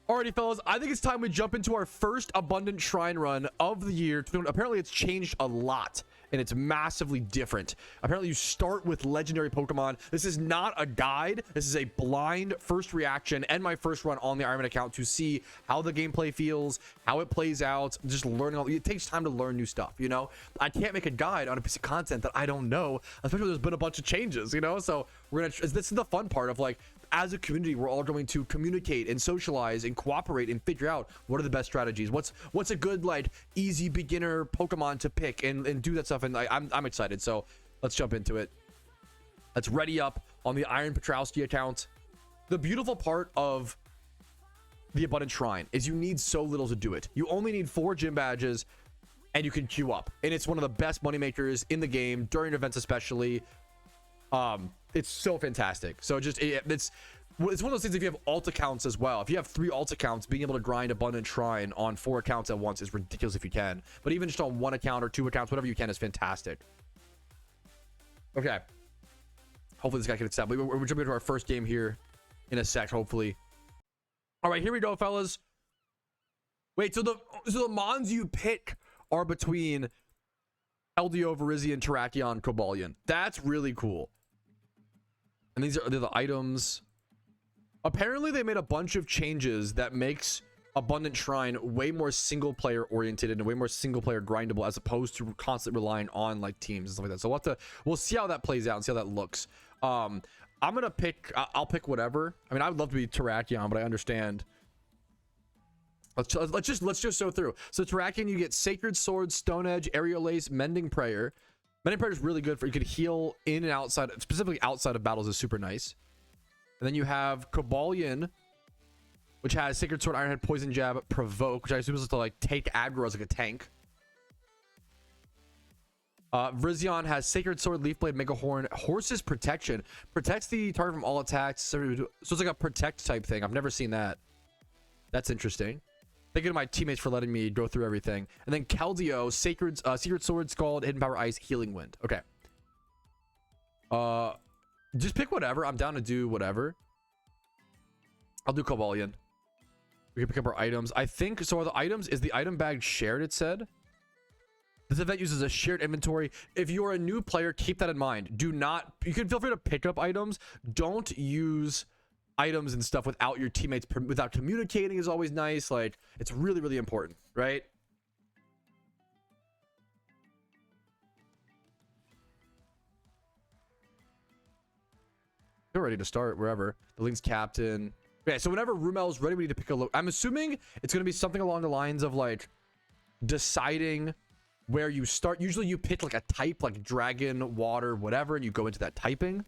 Alrighty, fellas, I think it's time we jump into our first abundant shrine run of the year. Apparently, it's changed a lot, and it's massively different. Apparently, you start with legendary Pokemon. This is not a guide. This is a blind first reaction and my first run on the Ironman account to see how the gameplay feels, how it plays out, just learning. It takes time to learn new stuff, you know? I can't make a guide on a piece of content that I don't know, especially when there's been a bunch of changes, you know? So this is the fun part of, like, as a community, we're all going to communicate and socialize and cooperate and figure out what are the best strategies, what's a good, like, easy beginner Pokemon to pick and do that stuff. And I'm excited, so let's jump into it. Let's ready up on the Iron Patrouski account. The beautiful part of the Abundant Shrine is you need so little to do it. You only need 4 gym badges and you can queue up, and it's one of the best money makers in the game during events, especially. It's so fantastic. So it's one of those things. If you have alt accounts as well, if you have 3 alt accounts, being able to grind Abundant Shrine on 4 accounts at once is ridiculous if you can. But even just on 1 account or 2 accounts, whatever you can, is fantastic. Okay, hopefully this guy can accept. We're jumping into our first game here in a sec, hopefully. All right, here we go, fellas. Wait, so the mons you pick are between LDO, Virizion, Terrakion, Cobalion. That's really cool. And these are the items. Apparently, they made a bunch of changes that makes Abundant Shrine way more single player oriented and way more single player grindable, as opposed to constantly relying on, like, teams and stuff like that. So we'll see how that plays out and see how that looks. I'm gonna pick. I'll pick whatever. I mean, I would love to be Terrakion, but I understand. Let's just go through. So Terrakion, you get Sacred Sword, Stone Edge, Aerial Ace, Mending Prayer. Mending Prayer is really good for, you could heal in and outside, specifically outside of battles is super nice. And then you have Cobalion, which has Sacred Sword, Iron Head, Poison Jab, Provoke, which I assume is to, like, take aggro as, like, a tank. Virizion has Sacred Sword, Leaf Blade, Mega Horn, Horse's Protection. Protects the target from all attacks. So it's like a protect type thing. I've never seen that. That's interesting. Thank you to my teammates for letting me go through everything. And then Keldeo, Secret Sword, Scald, Hidden Power, Ice, Healing Wind. Okay. Just pick whatever. I'm down to do whatever. I'll do Cobalion. We can pick up our items. I think so. Are the items, is the item bag shared? It said this event uses a shared inventory. If you're a new player, keep that in mind. Do not, you can feel free to pick up items. Don't use items and stuff without your teammates, without communicating is always nice. Like, it's really, really important, right? We're ready to start wherever. The Link's captain. Okay, so whenever Rumel's ready, we need to pick a look. I'm assuming it's going to be something along the lines of, like, deciding where you start. Usually you pick, like, a type, like dragon, water, whatever, and you go into that typing.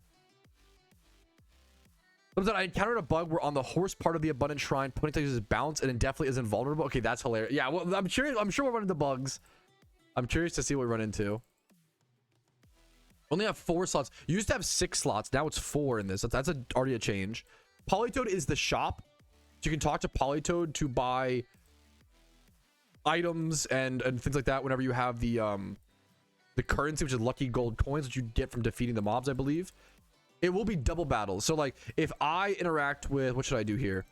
Sometimes I encountered a bug where on the horse part of the Abundant Shrine, putting uses bounce and indefinitely is invulnerable. Okay, that's hilarious. Yeah, well, I'm sure we'll run into bugs. I'm curious to see what we run into. Only have 4 slots. You used to have 6 slots. Now it's 4 in this. That's already a change. Politoed is the shop. So you can talk to Politoed to buy items and things like that whenever you have the currency, which is lucky gold coins, which you get from defeating the mobs, I believe. It will be double battles. So, like, if I interact with, what should I do here?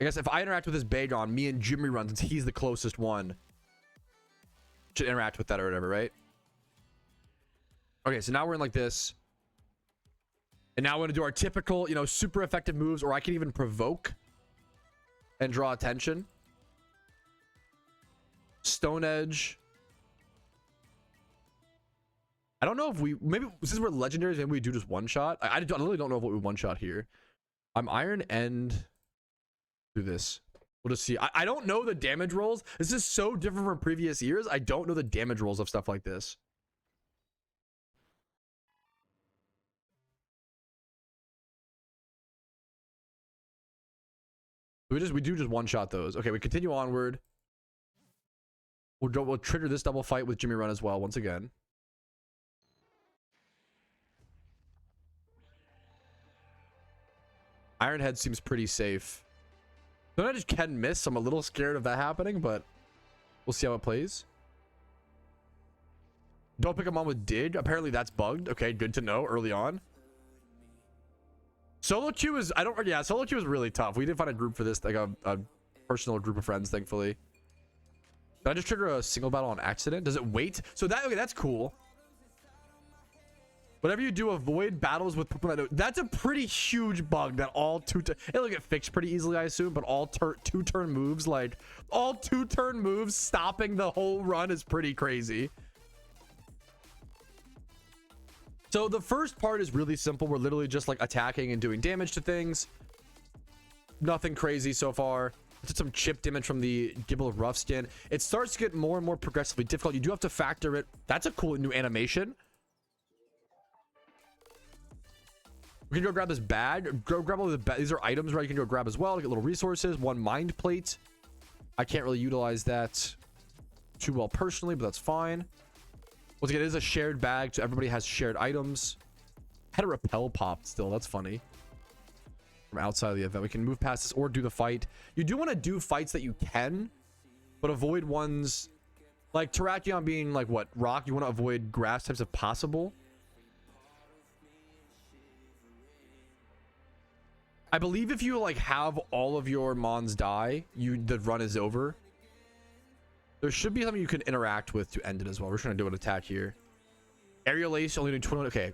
I guess if I interact with this Bagon, me and Jimmy run, since he's the closest one, should interact with that or whatever, right? Okay, so now we're in like this. And now we're gonna do our typical, you know, super effective moves, or I can even provoke and draw attention. Stone Edge. I don't know if we, maybe since we're legendaries, maybe we do just one shot. I really don't know what we one shot here. I'm Iron End. Do this. We'll just see. I don't know the damage rolls. This is so different from previous years. I don't know the damage rolls of stuff like this. We do just one shot those. Okay, we continue onward. We'll trigger this double fight with Jimmy Run as well once again. Ironhead seems pretty safe. Then I just can miss. So I'm a little scared of that happening, but we'll see how it plays. Don't pick him on with Dig. Apparently that's bugged. Okay, good to know early on. Solo queue is, I don't, yeah, solo queue is really tough. We did find a group for this, like a personal group of friends, thankfully. Did I just trigger a single battle on accident? Does it wait? So that, okay, that's cool. Whatever you do, avoid battles with Pokemon. That's a pretty huge bug that all it'll get fixed pretty easily, I assume, but all two-turn moves, like all two-turn moves stopping the whole run is pretty crazy. So the first part is really simple. We're literally just like attacking and doing damage to things. Nothing crazy so far. Just some chip damage from the Gibble of Rough Skin. It starts to get more and more progressively difficult. You do have to factor it. That's a cool new animation. We can go grab this bag. Go grab all the these are items, right? You can go grab as well to get little resources. One mind plate. I can't really utilize that too well personally, but that's fine. Once again, it is a shared bag, so everybody has shared items. Had a repel pop still. That's funny. From outside of the event, we can move past this or do the fight. You do want to do fights that you can, but avoid ones like Terrakion being like what rock. You want to avoid grass types if possible. I believe if you like have all of your mons die, the run is over. There should be something you can interact with to end it as well. We're trying to do an attack here. Aerial Ace only doing 21. Okay.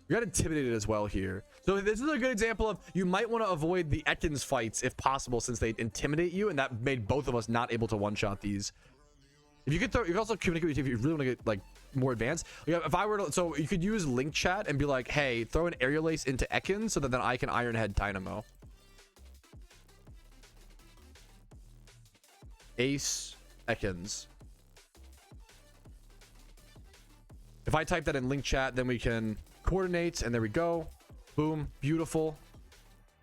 You got intimidated as well here. So this is a good example of you might want to avoid the Ekans fights if possible, since they intimidate you, and that made both of us not able to one-shot these. If you could throw, you can also communicate with you if you really want to get like more advanced. Like, if I were to, so you could use link chat and be like, hey, throw an aerial ace into Ekans so that then I can Ironhead Dynamo. Ace Ekans. If I type that in link chat, then we can coordinate, and there we go. Boom, beautiful.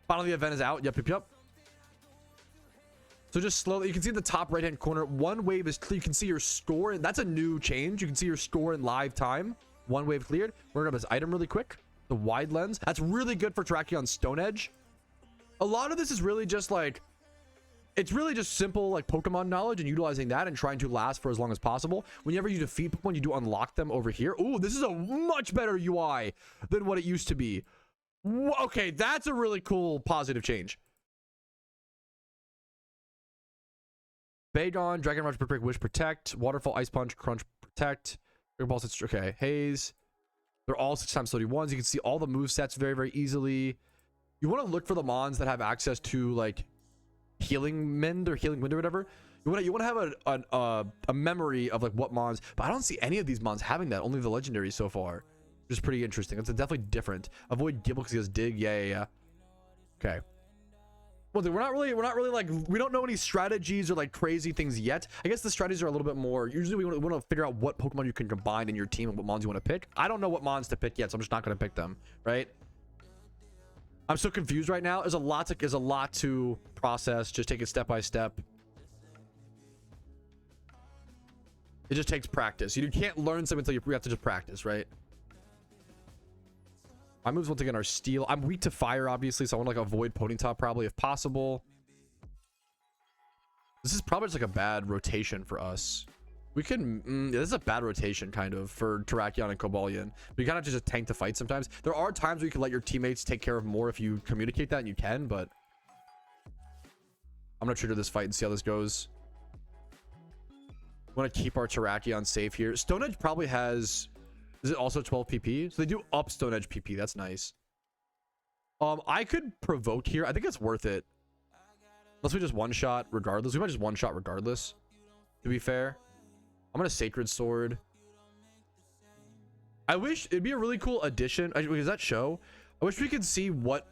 Final of the event is out. Yep, yep, yep. So just slowly, you can see in the top right hand corner, one wave is clear. You can see your score, and that's a new change. You can see your score in live time. One wave cleared. We're gonna grab this item really quick. The wide lens. That's really good for Terrakion Stone Edge. A lot of this is really just like, it's really just simple like Pokemon knowledge and utilizing that and trying to last for as long as possible. Whenever you defeat Pokemon, you do unlock them over here. Ooh, this is a much better UI than what it used to be. Okay, that's a really cool positive change. Bagon, Dragon Rush, Break, Wish, Protect, Waterfall, Ice Punch, Crunch, Protect, Dragon Ball, okay, Haze. They're all 6x31s. You can see all the move sets very, very easily. You want to look for the mons that have access to like Healing Mend or Healing Wind or whatever. You want to have a memory of like what mons, but I don't see any of these mons having that. Only the legendaries so far, which is pretty interesting. It's definitely different. Avoid Gibble because he has Dig. Yeah. Okay. Well, we're not really like, we don't know any strategies or like crazy things yet. I guess the strategies are a little bit more, usually we want to figure out what Pokemon you can combine in your team and what mons you want to pick. I don't know what mons to pick yet, so I'm just not going to pick them, right? I'm so confused right now. There's a lot to process. Just take it step by step. It just takes practice. You can't learn something until you have to just practice, right? My moves once again are Steel. I'm weak to Fire, obviously, so I want to like avoid Ponyta probably if possible. This is probably just like a bad rotation for us. We can this is a bad rotation kind of for Terrakion and Cobalion. We kind of just tank the fight sometimes. There are times where you can let your teammates take care of more if you communicate that, and you can, but I'm gonna trigger this fight and see how this goes. We want to keep our Terrakion safe here. Stone Edge probably has, is it also 12 pp? So they do up Stone Edge pp. That's nice. I could provoke here. I think it's worth it. Unless we just one shot regardless. We might just one shot regardless, to be fair. I'm gonna Sacred Sword. I wish it'd be a really cool addition. Does that show? I wish we could see what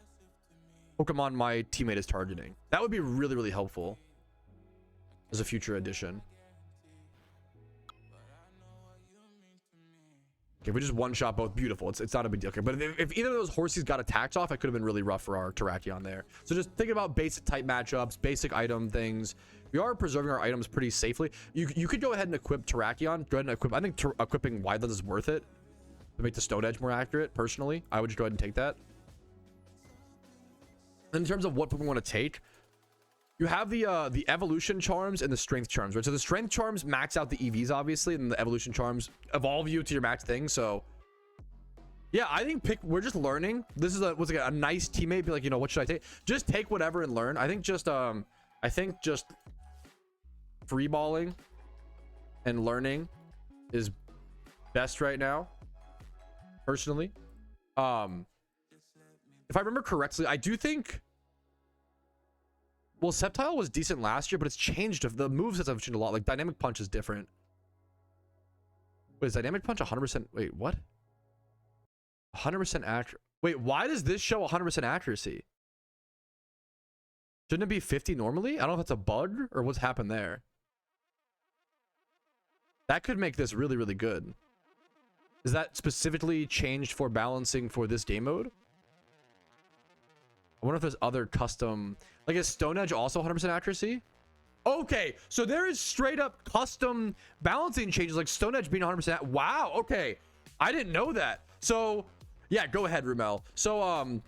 Pokemon my teammate is targeting. That would be really, really helpful as a future addition. Okay, we just one shot both. Beautiful. It's not a big deal. Okay, but if either of those Horsies got attacks off, it could have been really rough for our Terrakion there. So just thinking about basic type matchups, basic item things. We are preserving our items pretty safely. You could go ahead and equip Terrakion. Go ahead and equip. I think equipping Wide Lens is worth it to make the Stone Edge more accurate. Personally, I would just go ahead and take that. In terms of what Pokemon want to take, you have the evolution charms and the strength charms, right? So the strength charms max out the EVs, obviously, and the evolution charms evolve you to your max thing. So Yeah, I think we're just learning. This is a nice teammate. Be like, you know, what should I take? Just take whatever and learn. I think just free balling and learning is best right now, personally. If I remember correctly, I do think, well, Sceptile was decent last year, but it's changed. The moves have changed a lot. Like Dynamic Punch is different. Wait, is Dynamic Punch 100%? Wait, what? 100% accurate. Wait, why does this show 100% accuracy? Shouldn't it be 50 normally? I don't know if that's a bug or what's happened there. That could make this really, really good. Is that specifically changed for balancing for this game mode? I wonder if there's other custom, like, is Stone Edge also 100% accuracy? Okay, so there is straight up custom balancing changes, like Stone Edge being 100%. Wow, okay, I didn't know that. So yeah, go ahead, Rumel. So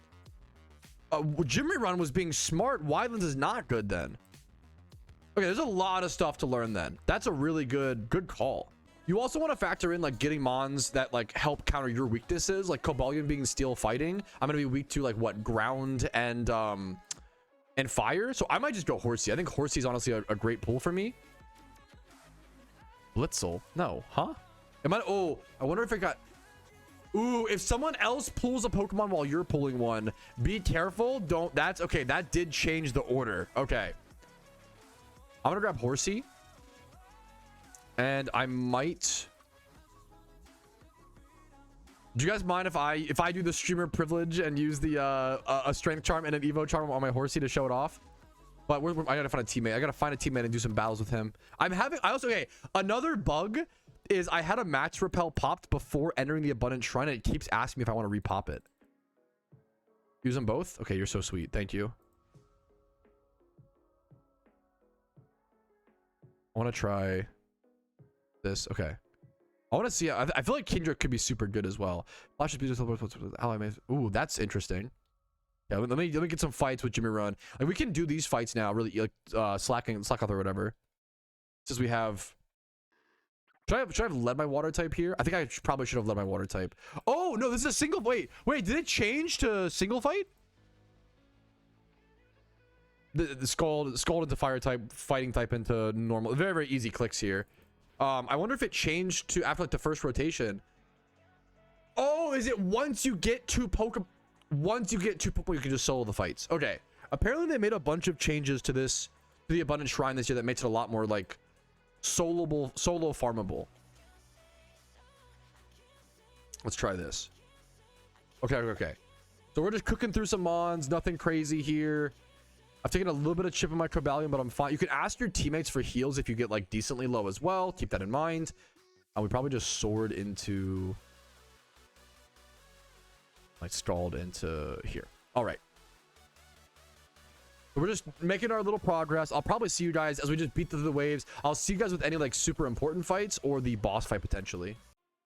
Jimmy Run was being smart. Wildlands is not good then. Okay, there's a lot of stuff to learn then. That's a really good call. You also want to factor in like getting mons that like help counter your weaknesses, like Cobalion being steel fighting. I'm gonna be weak to like what, ground and fire. So I might just go Horsey. I think Horsey is honestly a great pull for me. Blitzel, no, huh? Am I? Oh, I wonder if it got. Ooh, if someone else pulls a Pokemon while you're pulling one, be careful. Don't. That's okay. That did change the order. Okay. I'm gonna grab Horsey. And I might. Do you guys mind if I do the streamer privilege and use the a strength charm and an evo charm on my Horsey to show it off? But I gotta find a teammate. I gotta find a teammate and do some battles with him. Okay, another bug is I had a max repel popped before entering the abundant shrine, and it keeps asking me if I want to repop it. Use them both? Okay, you're so sweet. Thank you. I want to try this. Okay. I want to see. I feel like Kindred could be super good as well. Flash is ooh, that's interesting. Yeah, let me get some fights with Jimmy Run. Like we can do these fights now. Really, like slack off or whatever. Since we have. Should I have led my water type here? I think I probably should have led my water type. Oh no, this is a single. Wait, did it change to single fight? The scald into fire type, fighting type into normal. Very, very easy clicks here. I wonder if it changed to after like the first rotation. Oh, is it once you get two Pokemon, you can just solo the fights? Okay. Apparently they made a bunch of changes to this, to the Abundant Shrine this year that makes it a lot more like solo farmable. Let's try this. Okay. So we're just cooking through some mons, nothing crazy here. I've taken a little bit of chip in my Cobalion, but I'm fine. You can ask your teammates for heals if you get like decently low as well. Keep that in mind. We probably just sword into, like, scald into here. All right. We're just making our little progress. I'll probably see you guys as we just beat through the waves. I'll see you guys with any like super important fights or the boss fight potentially.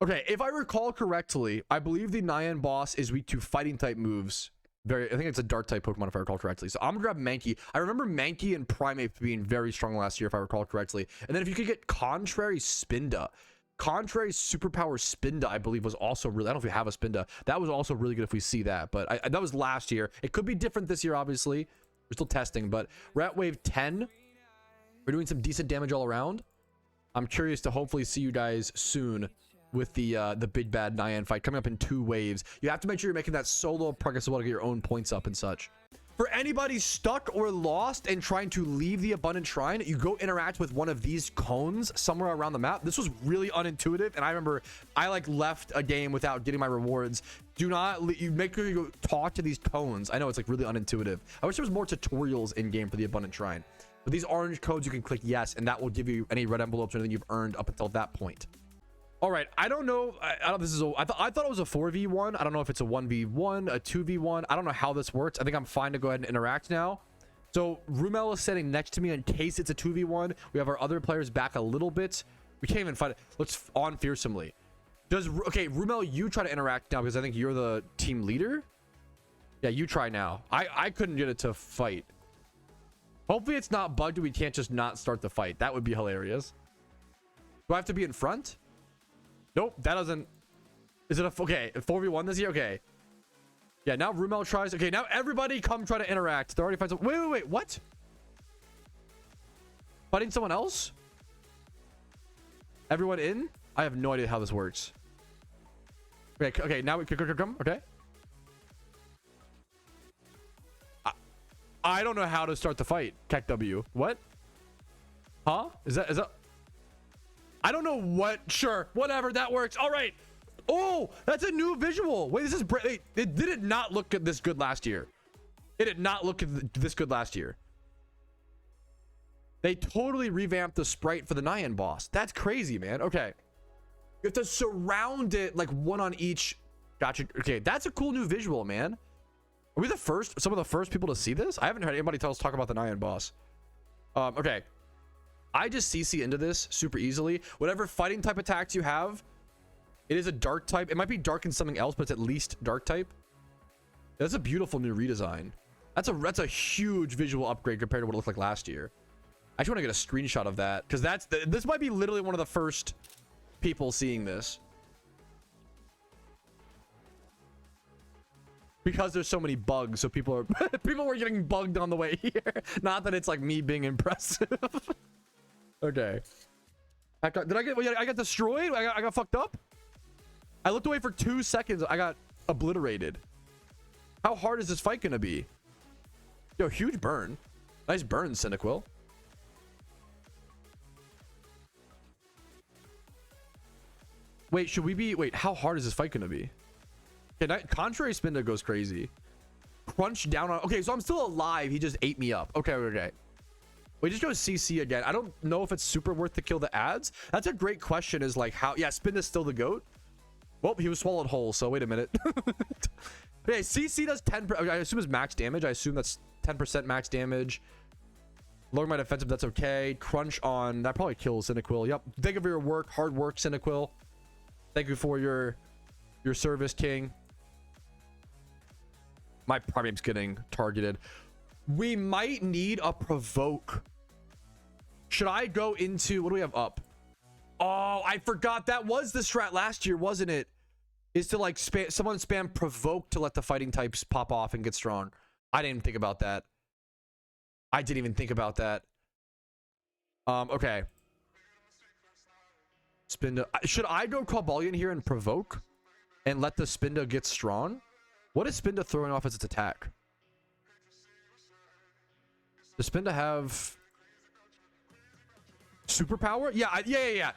Okay, if I recall correctly, I believe the Nian boss is weak to fighting type moves. I think it's a dark type Pokemon if I recall correctly. So I'm gonna grab Mankey. I remember Mankey and Primeape being very strong last year if I recall correctly. And then if you could get Contrary Spinda. Contrary Superpower Spinda, I believe, was also really, I don't know if you have a Spinda. That was also really good if we see that. But that was last year. It could be different this year, obviously. We're still testing, but we're at wave 10. We're doing some decent damage all around. I'm curious to hopefully see you guys soon with the big bad Nian fight coming up in 2 waves. You have to make sure you're making that solo progress as well to get your own points up and such. For anybody stuck or lost and trying to leave the Abundant Shrine, you go interact with one of these cones somewhere around the map. This was really unintuitive, and I remember I like left a game without getting my rewards. Do not, you make sure you go talk to these cones. I know it's like really unintuitive. I wish there was more tutorials in game for the Abundant Shrine. But these orange codes, you can click yes, and that will give you any red envelopes or anything you've earned up until that point. All right, I don't know. I thought it was a 4v1. I don't know if it's a 1v1, a 2v1. I don't know how this works. I think I'm fine to go ahead and interact now. So Rumel is sitting next to me in case it's a 2v1. We have our other players back a little bit. We can't even fight it. Let's on fearsomely. Okay, Rumel, you try to interact now because I think you're the team leader. Yeah, you try now. I couldn't get it to fight. Hopefully it's not bugged. We can't just not start the fight. That would be hilarious. Do I have to be in front? Nope, that doesn't. Is it a okay 4v1 this year? Okay. Yeah, now Rumel tries. Okay, now everybody come try to interact. They're already fighting. Wait. What? Fighting someone else? Everyone in? I have no idea how this works. Okay, now we come. Okay. I don't know how to start the fight. Kek W. What? Huh? Is that? I don't know what. Sure, whatever. That works. All right. Oh, that's a new visual. Wait, this is wait, it did it not look this good last year? It did not look this good last year. They totally revamped the sprite for the Nian boss. That's crazy, man. Okay. You have to surround it like one on each. Gotcha. Okay, that's a cool new visual, man. Are we some of the first people to see this? I haven't heard anybody talk about the Nian boss. Okay. I just CC into this super easily. Whatever fighting type attacks you have, it is a dark type. It might be dark in something else, but it's at least dark type. That's a beautiful new redesign. That's a huge visual upgrade compared to what it looked like last year. I just want to get a screenshot of that because this might be literally one of the first people seeing this. Because there's so many bugs, so people were getting bugged on the way here. Not that it's like me being impressive. Okay. I got destroyed? I got fucked up? I looked away for 2 seconds. I got obliterated. How hard is this fight gonna be? Yo, huge burn. Nice burn, Cyndaquil. Wait, should we be... Wait, how hard is this fight gonna be? Okay, contrary Spinda goes crazy. Crunch down on... Okay, so I'm still alive. He just ate me up. Okay. We just go CC again. I don't know if it's super worth to kill the ads. That's a great question is like how... Yeah, Spinda's still the GOAT. Well, he was swallowed whole, so wait a minute. Okay, CC does 10... I assume it's max damage. I assume that's 10% max damage. Lower my defensive, that's okay. Crunch on... That probably kills Cyndaquil. Yep. Thank you for your work. Hard work, Cyndaquil. Thank you for your service, King. My Primeape's getting targeted. We might need a provoke. Should I go into... What do we have up? Oh, I forgot. That was the strat last year, wasn't it? Is to like someone spam provoke to let the fighting types pop off and get strong. I didn't even think about that. Okay. Spinda. Should I go Cobalion here and provoke? And let the Spinda get strong? What is Spinda throwing off as its attack? Does Spinda have superpower? Yeah.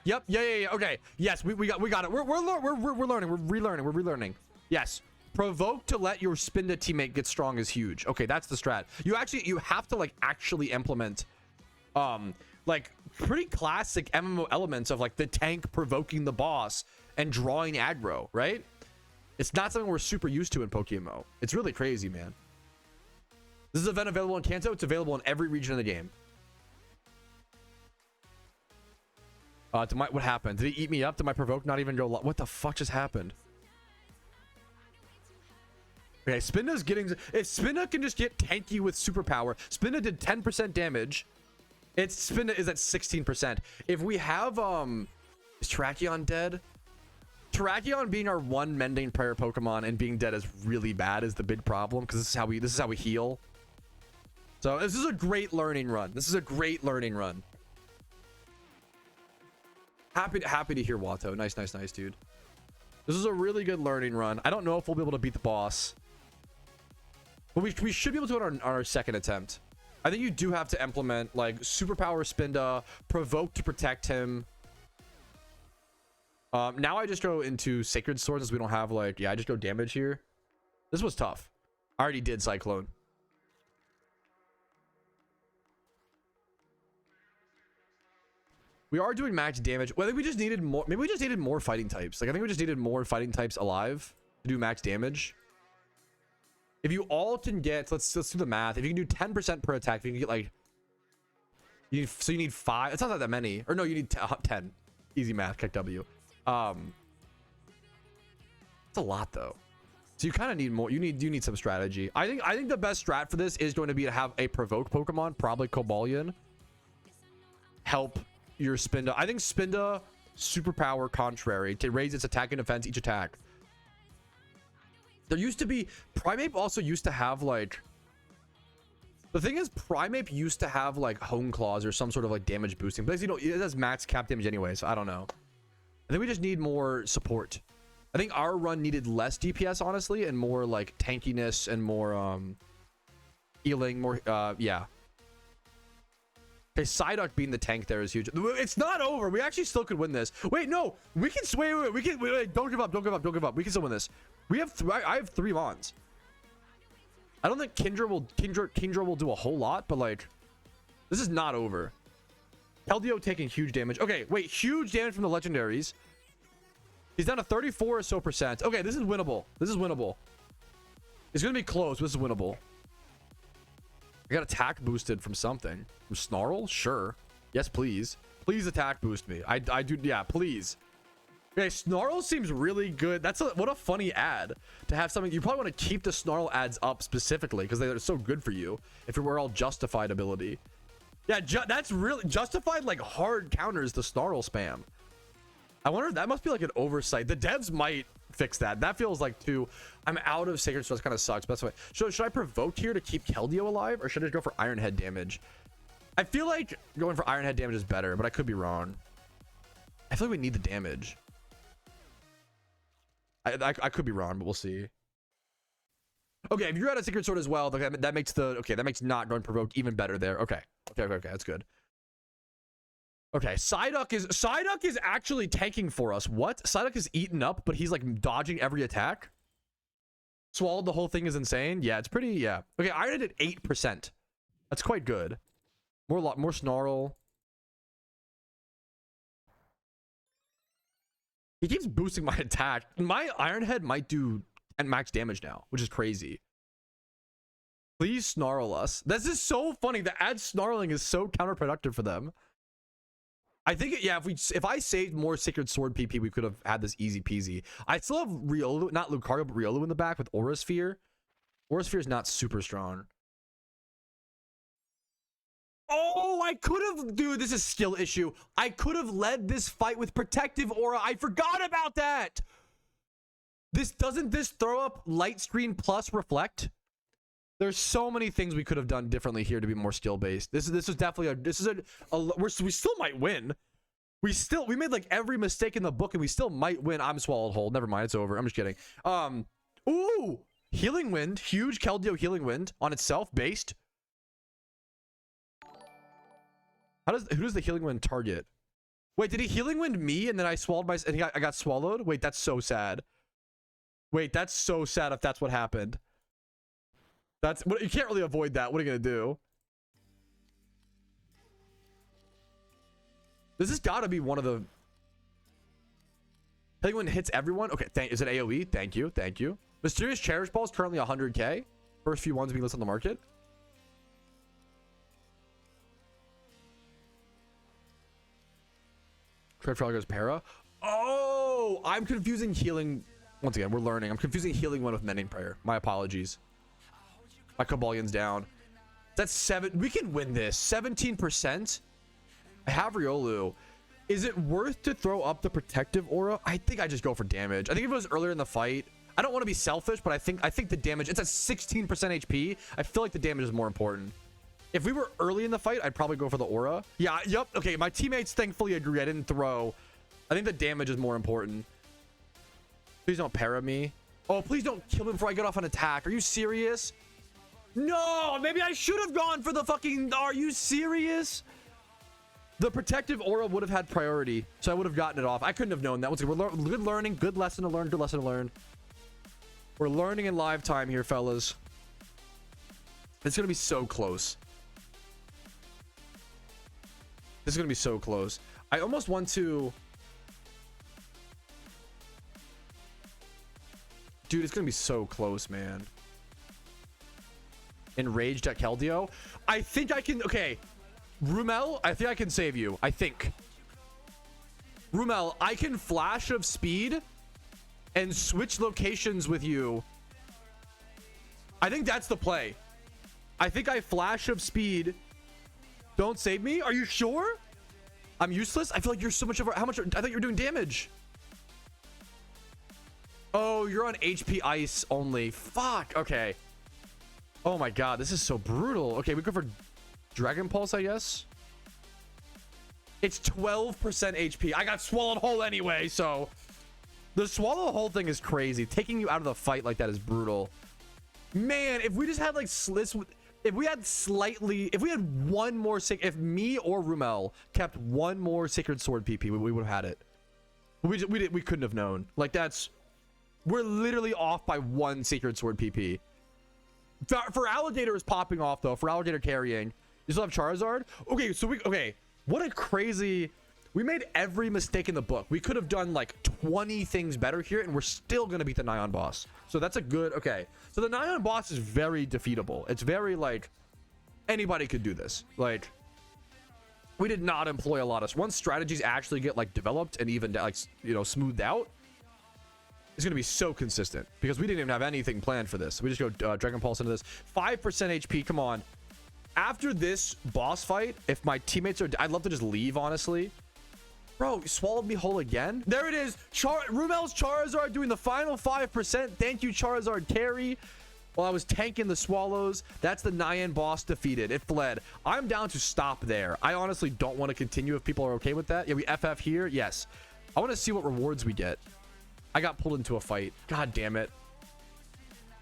Yep. Yeah. Okay. Yes, we got it. We're learning. We're relearning. Yes. Provoke to let your Spinda teammate get strong is huge. Okay, that's the strat. You have to like actually implement like pretty classic MMO elements of like the tank provoking the boss and drawing aggro, right? It's not something we're super used to in PokeMMO. It's really crazy, man. This is an event available in Kanto. It's available in every region of the game. What happened? Did he eat me up? Did my provoke not even go? What the fuck just happened? Okay, Spinda's getting... If Spinda can just get tanky with superpower... Spinda did 10% damage. Spinda is at 16%. If we have... Is Terrakion dead? Terrakion being our one mending prayer Pokemon and being dead is really bad is the big problem. Because this is how we heal. So this is a great learning run. Happy to hear Watto. Nice, dude. This is a really good learning run. I don't know if we'll be able to beat the boss. But we should be able to do it on our second attempt. I think you do have to implement like superpower Spinda, provoke to protect him. Now I just go into Sacred Sword since we don't have like... Yeah, I just go damage here. This was tough. I already did Cyclone. We are doing max damage. Well, I think we just needed more. Maybe we just needed more fighting types. Like I think we just needed more fighting types alive to do max damage. If you all can get, let's do the math. If you can do 10% per attack, if you can get like, you need 5. It's not that many. Or no, you need 10. Easy math. Kick W. It's a lot though. So you kind of need more. You need some strategy. I think the best strat for this is going to be to have a provoke Pokemon, probably Cobalion. Help your Spinda. I think Spinda superpower contrary to raise its attack and defense each attack. There used to be Primeape also used to have like, the thing is Primeape used to have like Hone Claws or some sort of like damage boosting, but you know it has max cap damage anyway, so I don't know. I think we just need more support. I think our run needed less DPS honestly, and more like tankiness and more healing, more yeah. Okay, Psyduck being the tank there is huge. It's not over. We actually still could win this. Wait, no, we can wait, we can wait, don't give up, don't give up, don't give up. We can still win this. We have I have 3 Mons. I don't think Kindra will do a whole lot, but like this is not over. Keldeo taking huge damage. Okay, wait, huge damage from the legendaries. He's down to 34 or so %. Okay, this is winnable. This is winnable. It's gonna be close, but this is winnable. I got attack boosted from something. From Snarl? Sure. Yes, please. Please attack boost me. I do, yeah, please. Okay, Snarl seems really good. What a funny ad to have something. You probably want to keep the Snarl ads up specifically because they're so good for you if it were all justified ability. Yeah, that's really justified, like hard counters the Snarl spam. I wonder if that must be like an oversight. The devs might fix that. That feels like too. I'm out of Sacred Sword. That kind of sucks. But that's why. Should I provoke here to keep Keldeo alive, or should I just go for Iron Head damage? I feel like going for Iron Head damage is better, but I could be wrong. I feel like we need the damage. I could be wrong, but we'll see. Okay, if you're out of Secret Sword as well, that makes that makes not going provoke even better there. Okay, that's good. Okay, Psyduck is actually tanking for us. What? Psyduck is eaten up, but he's like dodging every attack. Swallowed the whole thing is insane. Yeah, it's pretty. Yeah. Okay, I did it 8%. That's quite good. More Snarl. He keeps boosting my attack. My Iron Head might do max damage now, which is crazy. Please snarl us. This is so funny. The ad snarling is so counterproductive for them. I think, yeah, if I saved more Sacred Sword PP, we could have had this easy peasy. I still have Riolu, not Lucario, but Riolu in the back with Aura Sphere. Aura Sphere is not super strong. Oh, I could have, dude, this is skill issue. I could have led this fight with Protective Aura. I forgot about that. Doesn't this throw up Light Screen plus Reflect? There's so many things we could have done differently here to be more skill based. This is definitely we still might win. We made like every mistake in the book and we still might win. I'm swallowed whole. Never mind, it's over. I'm just kidding. Ooh, Healing Wind, huge Keldeo Healing Wind on itself based. Who does the Healing Wind target? Wait, did he Healing Wind me and then I swallowed I got swallowed? Wait, that's so sad. Wait, that's so sad if that's what happened. You can't really avoid that. What are you gonna do? This has got to be one of the. Healing Wind hits everyone. Okay, is it AOE? Thank you. Mysterious Cherish Ball is currently 100k. First few ones being listed on the market. Trade for goes Para. Oh, I'm confusing healing. Once again, we're learning. I'm confusing Healing Wind with Mending Prayer. My apologies. My Cabalion's down. That's 7. We can win this. 17%. I have Riolu. Is it worth to throw up the Protective Aura? I think I just go for damage. I think if it was earlier in the fight, I don't want to be selfish, but I think the damage, it's at 16% HP. I feel like the damage is more important. If we were early in the fight, I'd probably go for the Aura. Yeah, yep. Okay, my teammates thankfully agree. I didn't throw. I think the damage is more important. Please don't para me. Oh, please don't kill me before I get off an attack. Are you serious? No, maybe I should have gone for the fucking. Are you serious? The Protective Aura would have had priority, so I would have gotten it off. I couldn't have known that. We're good learning, good lesson to learn, good lesson to learn. We're learning in live time here, fellas. It's gonna be so close. This is gonna be so close. I almost want to. Dude, it's gonna be so close, man. Enraged at Keldeo. I think I can. Okay, Rumel, I think I can save you. I think. Rumel, I can Flash of Speed and switch locations with you. I think that's the play. I think I Flash of Speed. Don't save me. Are you sure? I'm useless. I feel like you're so much over. How much? I thought you were doing damage. Oh, you're on HP ice only. Fuck. Okay. Oh my god, this is so brutal. Okay, we go for Dragon Pulse, I guess. It's 12% HP. I got swallowed whole anyway, so the swallow whole thing is crazy. Taking you out of the fight like that is brutal. Man, if we just had like if we had one more if me or Rumel kept one more Sacred Sword PP, we would have had it. We couldn't have known. Like we're literally off by one Sacred Sword PP. For Alligator is popping off though. For Alligator carrying, you still have Charizard. Okay, so what a crazy. We made every mistake in the book. We could have done like 20 things better here, and we're still gonna beat the Nian boss. So that's a good. Okay, so the Nian boss is very defeatable. It's very like anybody could do this. Like we did not employ a lot of once strategies actually get like developed and even like smoothed out. It's going to be so consistent because we didn't even have anything planned for this. We just go Dragon Pulse into this. 5% HP. Come on. After this boss fight, if my teammates are... I'd love to just leave, honestly. Bro, you swallowed me whole again. There it is. Rumel's Charizard doing the final 5%. Thank you, Charizard carry. While I was tanking the swallows, that's the Nian boss defeated. It fled. I'm down to stop there. I honestly don't want to continue if people are okay with that. Yeah, we FF here. Yes. I want to see what rewards we get. I got pulled into a fight. God damn it.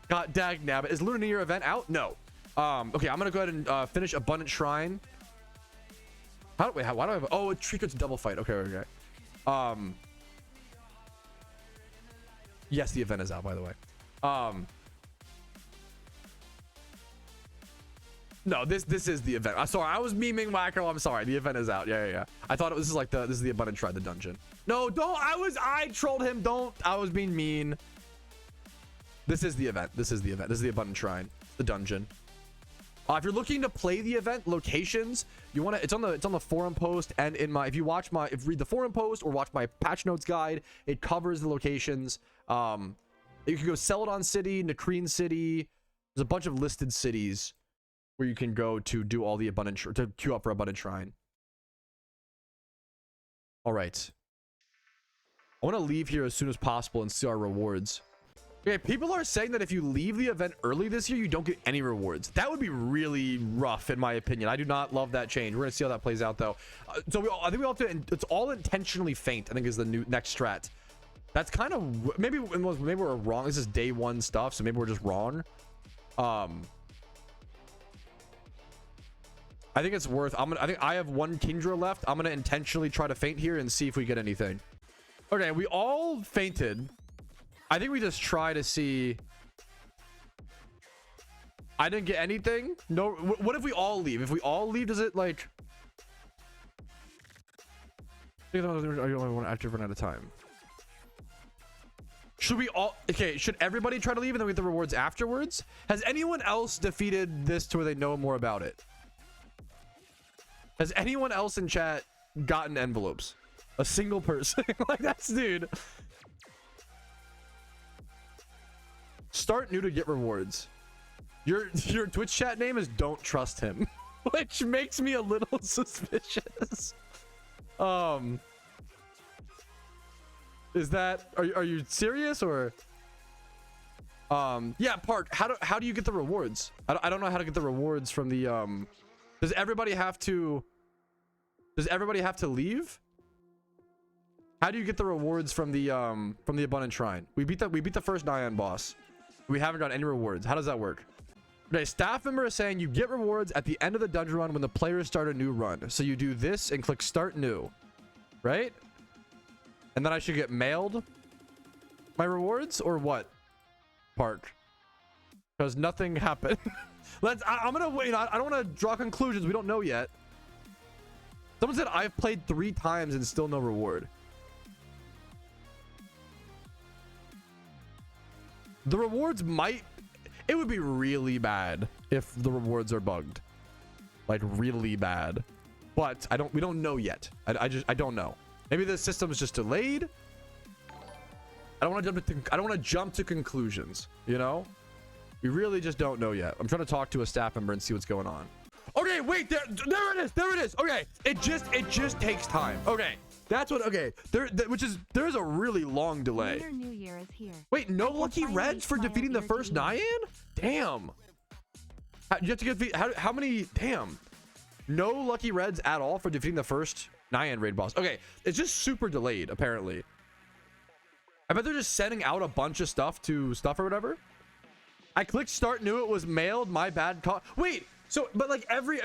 God dag nabbit. Is Lunar New Year event out? No. Okay, I'm gonna go ahead and finish Abundant Shrine. Why do I have? Oh, a Treecko's double fight. Okay. Yes, the event is out, by the way. No, this is the event. I'm sorry, I was memeing Wacko. I'm sorry, the event is out. Yeah. I thought this is the Abundant Shrine, the dungeon. No, don't. I trolled him. Don't. I was being mean. This is the event. This is the Abundant Shrine, the dungeon. If you're looking to play the event locations, you want to. It's on the forum post and in my. If you read the forum post or watch my patch notes guide, it covers the locations. You can go Celadon City, Nakreen City. There's a bunch of listed cities where you can go to do all the to queue up for Abundant Shrine. All right. I want to leave here as soon as possible and see our rewards. Okay, people are saying that if you leave the event early this year, you don't get any rewards. That would be really rough, in my opinion. I do not love that change. We're gonna see how that plays out, though. I think we all have to. It's all intentionally faint. I think is the next strat. That's kind of maybe we're wrong. This is day one stuff, so maybe we're just wrong. I think it's worth. I think I have one Kingdra left. I'm gonna intentionally try to feint here and see if we get anything. Okay, we all fainted. I think we just try to see. I didn't get anything. No. What if we all leave? If we all leave, does it like? You only want to active run at a time. Should we all? Okay. Should everybody try to leave and then we get the rewards afterwards? Has anyone else defeated this to where they know more about it? Has anyone else in chat gotten envelopes? A single person? Like that's dude. Start new to get rewards. Your Twitch chat name is Don't Trust Him, which makes me a little suspicious. Is that are you serious or? Yeah, Park. How do you get the rewards? I don't know how to get the rewards from the Does everybody have to leave? How do you get the rewards from the Abundant Shrine? We beat the first Nian boss. We haven't got any rewards. How does that work? Okay, staff member is saying you get rewards at the end of the dungeon run when the players start a new run. So you do this and click start new, right? And then I should get mailed my rewards or what? Park. Because nothing happened. I'm gonna wait. I don't want to draw conclusions. We don't know yet. Someone said I've played 3 times and still no reward. The rewards might... It would be really bad if the rewards are bugged. Like, really bad. But we don't know yet. I don't know. Maybe the system is just delayed. I don't want to jump to conclusions, you know? We really just don't know yet. I'm trying to talk to a staff member and see what's going on. Okay, wait, there it is. Okay. It just takes time. Okay. That's what. Okay, there's a really long delay. Lunar New Year is here. Wait, no lucky reds for defeating the first Nian? Damn. You have to get how many? Damn. No lucky reds at all for defeating the first Nian raid boss. Okay, it's just super delayed apparently. I bet they're just sending out a bunch of stuff to stuff or whatever. I clicked start new, it was mailed, my bad call. Wait, so but like every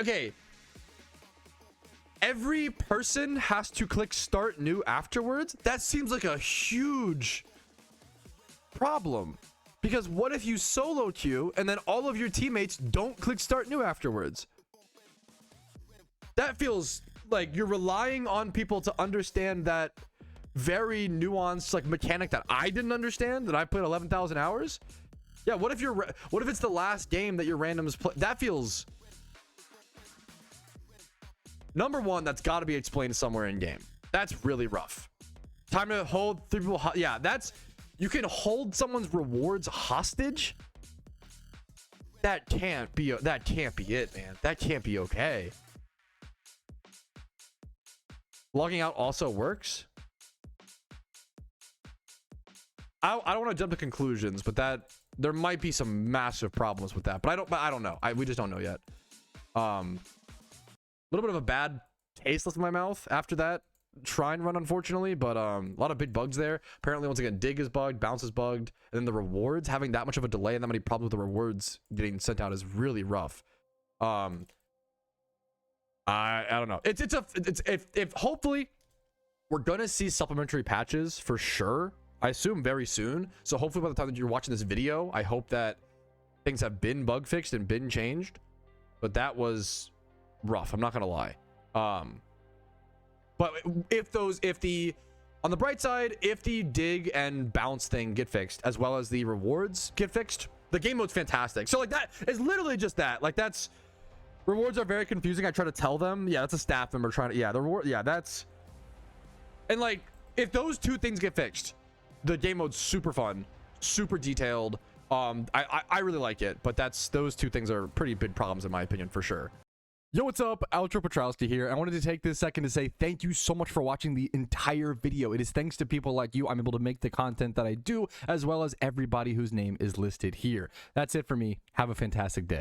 person has to click start new afterwards? That seems like a huge problem. Because what if you solo queue and then all of your teammates don't click start new afterwards? That feels like you're relying on people to understand that very nuanced like mechanic that I didn't understand, that I played 11,000 hours. Yeah, what if it's the last game that your randoms play? That feels, number one, that's got to be explained somewhere in game. That's really rough. Time to hold 3 people. Yeah, that's, you can hold someone's rewards hostage. That can't be it, man. That can't be okay. Logging out also works. I don't want to jump to conclusions, but that there might be some massive problems with that. But I don't know. We just don't know yet. A little bit of a bad taste left in my mouth after that shrine run, unfortunately. But a lot of big bugs there. Apparently, once again, dig is bugged, bounce is bugged, and then the rewards having that much of a delay and that many problems with the rewards getting sent out is really rough. I don't know. If hopefully we're gonna see supplementary patches for sure. I assume very soon. So hopefully by the time that you're watching this video, I hope that things have been bug fixed and been changed. But that was rough. I'm not gonna lie. But on the bright side, if the dig and bounce thing get fixed, as well as the rewards get fixed, the game mode's fantastic. So like that is literally just that. Like that's, rewards are very confusing. I try to tell them, yeah, that's a staff member trying to, yeah, the reward, yeah, that's, and like if those two things get fixed, the game mode's super fun, super detailed. I really like it, but those two things are pretty big problems in my opinion for sure. Yo, what's up? Outro Patrouski here. I wanted to take this second to say thank you so much for watching the entire video. It is thanks to people like you I'm able to make the content that I do, as well as everybody whose name is listed here. That's it for me. Have a fantastic day.